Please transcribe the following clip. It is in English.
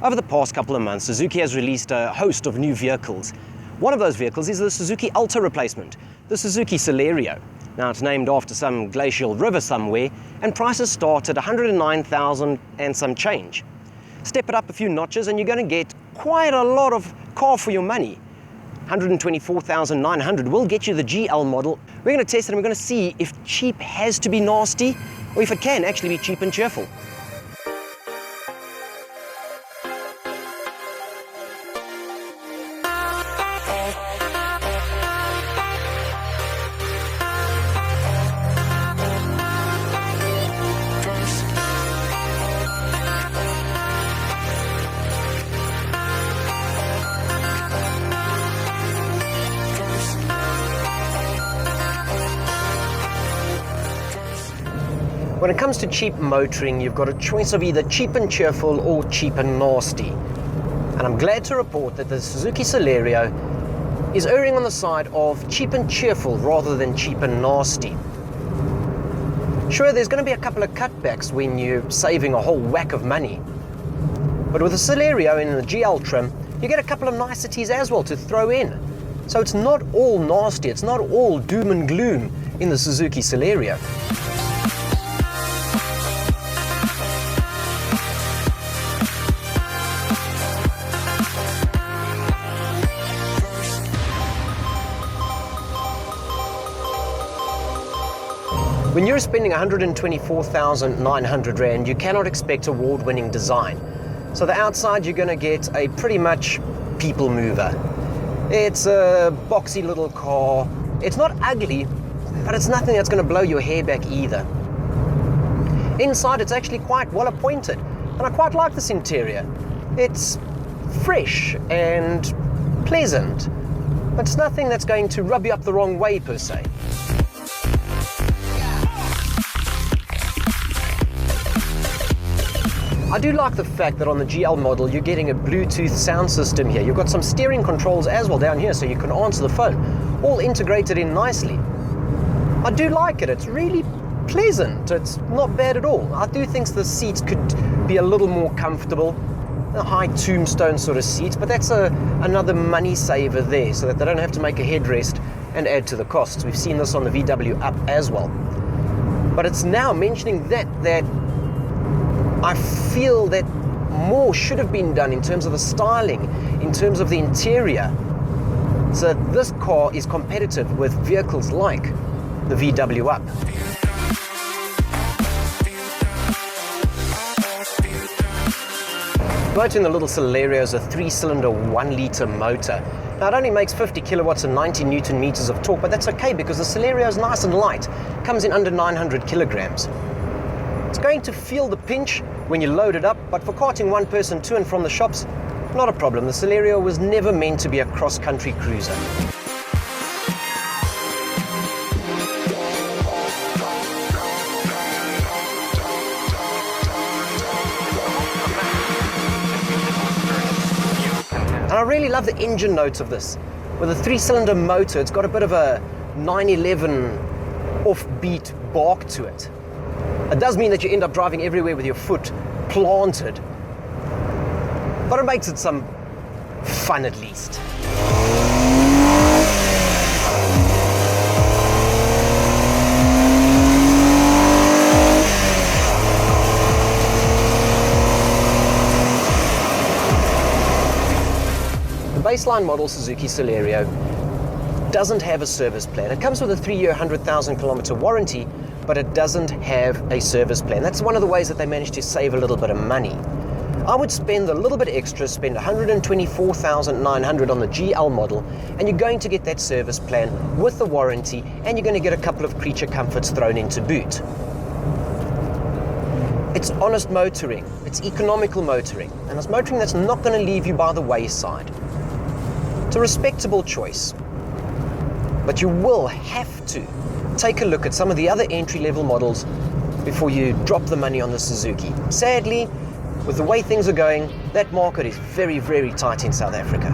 Over the past couple of months, Suzuki has released a host of new vehicles. One of those vehicles is the Suzuki Alto replacement, the Suzuki Celerio. Now, it's named after some glacial river somewhere, and prices start at $109,000 and some change. Step it up a few notches and you're going to get quite a lot of car for your money. $124,900 will get you the GL model. We're going to test it and we're going to see if cheap has to be nasty or if it can actually be cheap and cheerful. When it comes to cheap motoring, you've got a choice of either cheap and cheerful or cheap and nasty. And I'm glad to report that the Suzuki Celerio is erring on the side of cheap and cheerful rather than cheap and nasty. Sure, there's going to be a couple of cutbacks when you're saving a whole whack of money. But with the Celerio in the GL trim, you get a couple of niceties as well to throw in. So it's not all nasty, it's not all doom and gloom in the Suzuki Celerio. When you're spending 124,900 Rand, you cannot expect award-winning design. So the outside, you're going to get a pretty much people mover. It's a boxy little car. It's not ugly, but it's nothing that's going to blow your hair back either. Inside, it's actually quite well appointed, and I quite like this interior. It's fresh and pleasant, but it's nothing that's going to rub you up the wrong way per se. I do like the fact that on the GL model you're getting a Bluetooth sound system here. You've got some steering controls as well down here so you can answer the phone, all integrated in nicely. I do like it, it's really pleasant, it's not bad at all. I do think the seats could be a little more comfortable, a high tombstone sort of seat, but that's another money saver there so that they don't have to make a headrest and add to the costs. We've seen this on the VW Up as well. But it's now mentioning that I feel that more should have been done in terms of the styling, in terms of the interior, so that this car is competitive with vehicles like the VW Up. The motor in the little Celerio is a 3-cylinder 1-litre motor. Now it only makes 50 kilowatts and 90 newton meters of torque, but that's okay because the Celerio is nice and light, comes in under 900 kilograms. It's going to feel the pinch when you load it up, but for carting one person to and from the shops, not a problem. The Celerio was never meant to be a cross-country cruiser. And I really love the engine notes of this. With a 3-cylinder motor, it's got a bit of a 911 offbeat bark to it. It does mean that you end up driving everywhere with your foot planted, but it makes it some fun at least. The baseline model Suzuki Celerio doesn't have a service plan. It comes with a 3-year 100,000 kilometer warranty, but it doesn't have a service plan. That's one of the ways that they managed to save a little bit of money. I would spend a little bit extra, spend 124,900 on the GL model, and you're going to get that service plan with the warranty, and you're going to get a couple of creature comforts thrown into boot. It's honest motoring, it's economical motoring, and it's motoring that's not going to leave you by the wayside. It's a respectable choice, but you will have to take a look at some of the other entry-level models before you drop the money on the Suzuki. Sadly, with the way things are going, that market is very, very tight in South Africa.